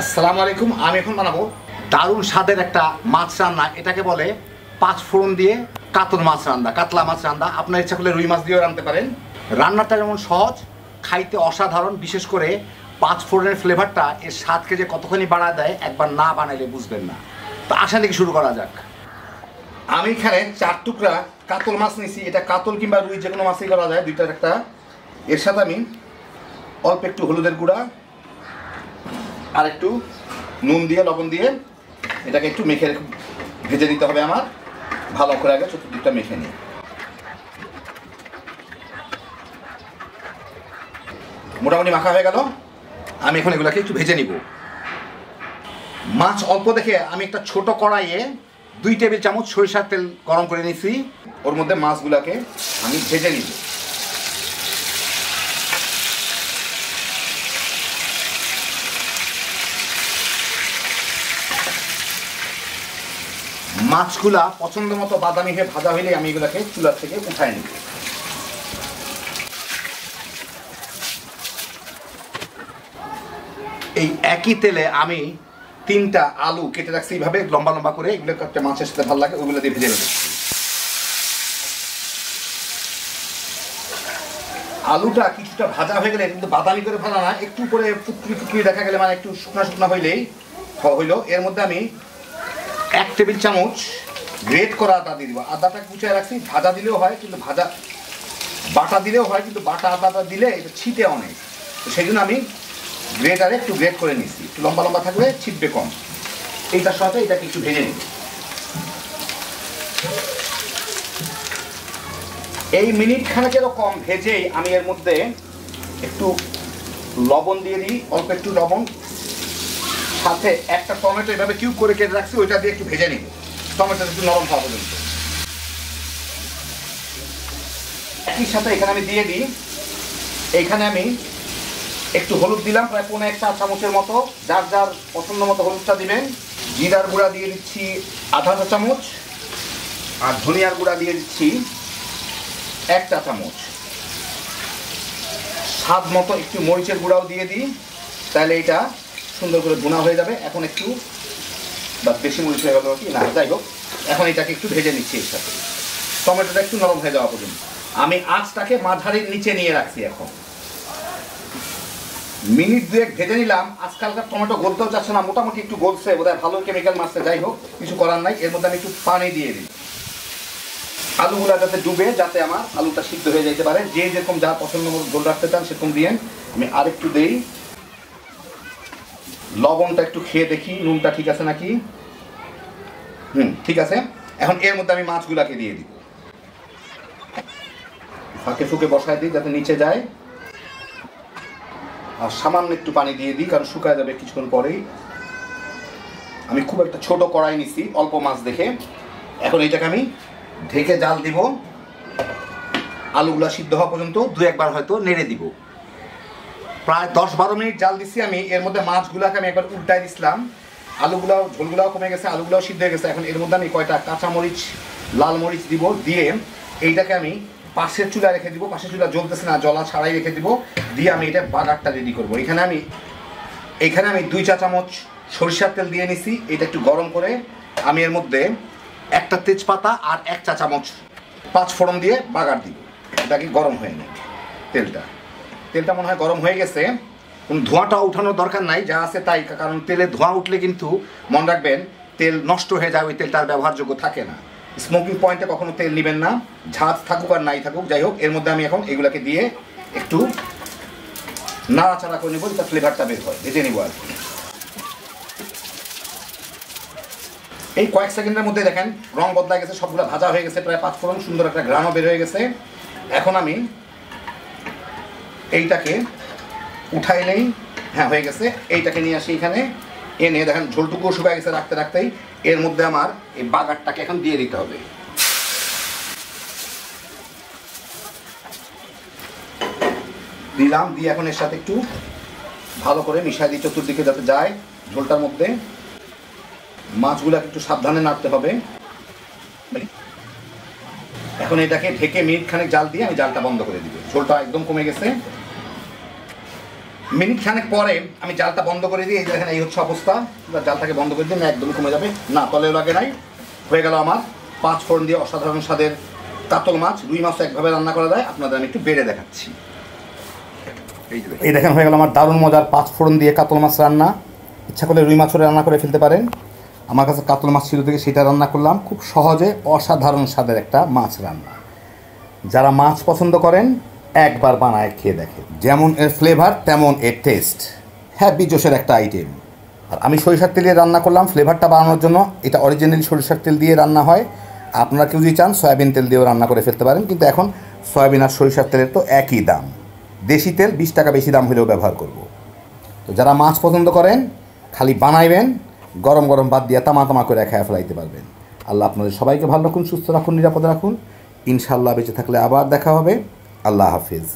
আসসালামু আলাইকুম। আমি এখন বানাবো দারুণ স্বাদের একটা মাছ রান্না। এটাকে বলে পাঁচফোড়ন দিয়ে কাতল মাছ রান্না, কাতলা মাছ রান্না। আপনার ইচ্ছা করলে রুই মাছ দিয়েও রাঁধতে পারেন। রান্নাটা যেমন সহজ, খাইতে অসাধারণ। বিশেষ করে পাঁচফোড়নের ফ্লেভারটা এর স্বাদকে যে কতখানি বাড়া দেয় একবার না বানাইলে বুঝবেন না। তো আসা থেকে শুরু করা যাক। আমি এখানে 4 টুকরা কাতল মাছ নিয়েছি। এটা কাতল কিংবা রুই যে কোনো মাছই করা যায়, দুইটার একটা। এর সাথে আমি অল্প একটু হলুদের গুঁড়া আর একটু নুন দিয়ে লবণ দিয়ে এটাকে একটু মেখে ভেজে নিতে হবে। আমার ভালো করে আগে চতুর্দিকটা মেখে নিই। মোটামুটি মাখা হয়ে গেল। আমি এখন এগুলোকে একটু ভেজে নিব। মাছ অল্প দেখে আমি একটা ছোট কড়াইয়ে 2 টেবিল চামচ সরিষার তেল গরম করে নিয়েছি। ওর মধ্যে মাছগুলোকে আমি ভেজে নিব। মাছগুলা পছন্দ মতো বাদামি হয়ে ভাজা হইলে আমি এগুলাকে চুলা থেকে উঠায় নিব। এই একই তেলে আমি 3টা আলু কেটে রাখছি এইভাবে লম্বা লম্বা করে। এগুলো কাটতে মাছের সাথে ভালো লাগে, ওইগুলো দিয়ে ভেজে নেব। আলুটা কিছুটা ভাজা হয়ে গেলে, কিন্তু বাদামি করে ভাজা না, একটু করে পুটকুড়ি পুটকুড়ি দেখা গেলে, মানে একটু শুকনা শুকনা হইলেই হইলো। এর মধ্যে আমি 1 টেবিল চামচ গ্রেট করা আদা দিয়ে দিব। আদাটা কুচিয়ে রাখছি। ভাজা দিলেও হয়, কিন্তু ভাজা বাটা দিলেও হয়, কিন্তু বাটা আদাটা দিলে এটা ছিটে অনেক। তো সেই জন্য আমি গ্রেটারে একটু গ্রেট করে নিচ্ছি। একটু লম্বা লম্বা থাকলে ছিটবে কম। এইটার সাথে এটাকে একটু ভেজে নিব। এই মিনিট খানেকেরও কম ভেজেই আমি এর মধ্যে একটু লবণ দিয়ে দিই, অল্প একটু লবণ, সাথে একটা টমেটো এভাবে কিউব করে কেটে রাখছি, ওইটা দিয়ে একটু ভেজে নিব। টমেটোটা একটু নরম হওয়া পর্যন্ত। একই সাথে এখানে আমি দিয়ে দিই, এইখানে আমি একটু হলুদ দিলাম, প্রায় 1.5 চা চামচের মতো। যার যার পছন্দ মতো হলুদটা দিবেন। জিরার গুঁড়া দিয়ে দিচ্ছি আধা চা চামচ, আর ধনিয়ার গুঁড়া দিয়ে দিচ্ছি 1 চা চামচ। স্বাদ মতো একটু মরিচের গুঁড়াও দিয়ে দিই, তাহলে এটা সুন্দর করে ভুনা হয়ে যাবে। এখন একটু বা বেশি মরিচ হয়ে গেল কি না, যাই হোক, এখন এটাকে একটু ভেজে নিচ্ছি এর সাথে, টমেটোটা একটু নরম হয়ে যাওয়া পর্যন্ত। আমি আঁচটাকে মাঝারির নিচে নিয়ে রাখছি। এখন মিনিট 2 ভেজে নিলাম। আজকালকার টমেটো গলতেও যাচ্ছে না, মোটামুটি একটু গলছে, বোধহয় ভালো কেমিক্যাল মারছে। যাই হোক, কিছু করার নাই। এর মধ্যে আমি একটু পানি দিয়ে দিই, আলুগুলা যাতে ডুবে, যাতে আমার আলুটা সিদ্ধ হয়ে যেতে পারে। যে যেরকম যা পছন্দ মতো ঝোল রাখতে চান সেরকম দিয়ে। আমি আরেকটু দেই, লবণটা একটু খেয়ে দেখি নুনটা ঠিক আছে নাকি। ঠিক আছে। এখন এর মধ্যে আমি মাছগুলাকে দিয়ে দিই, ফাঁকে ফুঁকে বসায় দিই যাতে নিচে যায়। আর সামান্য একটু পানি দিয়ে দিই, কারণ শুকায় যাবে কিছুক্ষণ পরেই। আমি খুব একটা ছোট কড়াই নিছি, অল্প মাছ দেখে। এখন এইটাকে আমি ঢেকে জাল দিব, আলুগুলা সিদ্ধ হওয়া পর্যন্ত 2-1 বার হয়তো নেড়ে দিব। প্রায় 10-12 মিনিট জাল দিচ্ছি আমি। এর মধ্যে মাছগুলাকে আমি একবার উল্টাই দিছিলাম। আলুগুলাও, ঝোলগুলাও কমে গেছে, আলুগুলাও সিদ্ধ হয়ে গেছে। এখন এর মধ্যে আমি কয়টা কাঁচামরিচ, লাল মরিচ দিব। দিয়ে এইটাকে আমি পাশের চুলা রেখে দিব। পাশের চুলা জ্বলতেছে না, জ্বলা ছাড়াই রেখে দিব। দিয়ে আমি এটা বাগারটা রেডি করবো। এখানে আমি 2 চা চামচ সরিষার তেল দিয়ে নিছি। এটা একটু গরম করে আমি এর মধ্যে একটা তেজপাতা আর 1 চা চামচ পাঁচফোড়ন দিয়ে বাগার দিব। এটাকে গরম হয়ে নিই। তেলটা মনে হয় গরম হয়ে গেছে। কোনো ধোঁয়াটা উঠানোর দরকার নাই, যা আছে তাই। কারণ তেলে ধোঁয়া উঠলে কিন্তু মনে রাখবেন তেল নষ্ট হয়ে যায়, ওই তেলটা আর ব্যবহারযোগ্য থাকে না। স্মোকিং পয়েন্টে কখনো তেল নেবেন না, ঝাঁজ থাকুক আর নাই থাকুক। যাই হোক, এর মধ্যে আমি এখন এগুলাকে দিয়ে একটু নাড়াচাড়া করে নেবো, যাতে ফ্লেভারটা বের হয়। ভেজে নিব আর কি। এই কয়েক সেকেন্ডের মধ্যে দেখেন রং বদলা গেছে, সবগুলো ভাজা হয়ে গেছে। প্রায় পাঁচফোড়ন সুন্দর একটা ঘ্রাণও বের হয়ে গেছে। এখন আমি এইটাকে উঠাই নেই। হ্যাঁ, হয়ে গেছে। এইটাকে নিয়ে আসি এখানে, এনে দেখেন ঝোলটুকু শুকায় গেছে। রাখতে রাখতেই এর মধ্যে আমার এই বাগারটাকে এখন দিয়ে দিতে হবে। দিলাম, দিয়ে এখন এর সাথে একটু ভালো করে মিশাই দিই চতুর্দিকে, যাতে যায় ঝোলটার মধ্যে। মাছগুলোকে একটু সাবধানে নাড়তে হবে। এখন এটাকে ঢেকে মিনিট খানেক জাল দিয়ে আমি জালটা বন্ধ করে দিব। ঝোলটা একদম কমে গেছে। মিনিট খানেক পরে আমি জালটা বন্ধ করে দিই। এই যে দেখেন এই হচ্ছে অবস্থা। জালটাকে বন্ধ করে দিন, একদমই কমে যাবে না, তলেও লাগে নাই। হয়ে গেল আমার পাঁচফোড়ন দিয়ে অসাধারণ স্বাদের কাতল মাছ। রুই মাছ একভাবে রান্না করা যায়, আপনাদের আমি একটু বেড়ে দেখাচ্ছি। এই দেখেন হয়ে গেল আমার দারুণ মজার পাঁচফোড়ন দিয়ে কাতল মাছ রান্না। ইচ্ছা করলে রুই মাছও রান্না করে ফেলতে পারেন। আমার কাছে কাতল মাছ ছিল থেকে সেটা রান্না করলাম। খুব সহজে অসাধারণ স্বাদের একটা মাছ রান্না। যারা মাছ পছন্দ করেন একবার বানায় খেয়ে দেখেন, যেমন এর ফ্লেভার তেমন এর টেস্ট। হ্যাপি জোশের একটা আইটেম। আর আমি সরিষার তেল দিয়ে রান্না করলাম ফ্লেভারটা বাড়ানোর জন্য। এটা অরিজিনালি সরিষার তেল দিয়ে রান্না হয়। আপনারা কেউ যদি চান সয়াবিন তেল দিয়েও রান্না করে ফেলতে পারেন, কিন্তু এখন সয়াবিন আর সরিষার তেলের তো একই দাম। দেশি তেল 20 টাকা বেশি দাম হলেও ব্যবহার করব। তো যারা মাছ পছন্দ করেন খালি বানাইবেন, গরম গরম ভাত দিয়ে তামা তামা করে খেয়ে ফেলাইতে পারবেন। আল্লাহ আপনাদের সবাইকে ভালো রাখুন, সুস্থ রাখুন, নিরাপদে রাখুন। ইনশাআল্লাহ বেঁচে থাকলে আবার দেখা হবে। আল্লাহ হাফিজ।